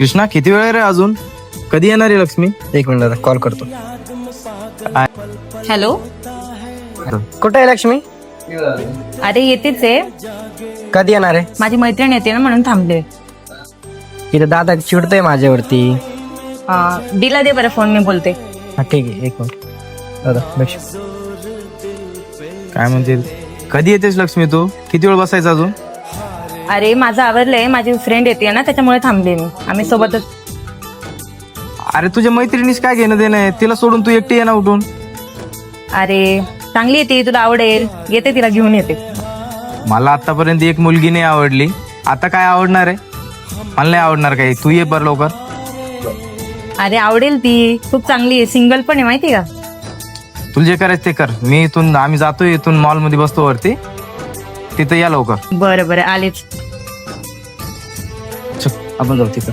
कृष्णा किती वेळ आहे रे अजून? कधी येणार आहे लक्ष्मी? एक मिनिट दादा कॉल करतो. हॅलो. कुठे आहे लक्ष्मी? अरे येतेच आहे. कधी येणार आहे? माझी मैत्रीण येते ना म्हणून थांबले. इथं दादा चिडतोय माझ्यावरती. दिला दे बरं फोन, मी बोलते. हा ठीक आहे, एक मिनिट दादा लक्ष. काय म्हणते? कधी येतेस लक्ष्मी तू? किती वेळ बसायचा अजून? अरे माझं आवरलंय, माझी फ्रेंड येते ना त्याच्यामुळे थांबले मी. आम्ही सोबतच. अरे तुझ्या मैत्रिणीस काय घेणं देणं आहे? तिला सोडून तू एकटी ये ना उठून. अरे चांगली येते, तुला आवडेल. येते, तिला घेऊन येते. मला आतापर्यंत एक मुलगी नाही आवडली, आता काय आवडणार आहे? मला नाही आवडणार काही. तू ये बरं लवकर. अरे आवडेल, ती खूप चांगली आहे, सिंगल पण आहे माहिती का. तुला जे करायचं ते कर. आम्ही जातोय इथून, मॉलमध्ये बसतो वरती, तिथं या लवकर. बरं बरं आलेच. चल, आपण जाऊ तिथं.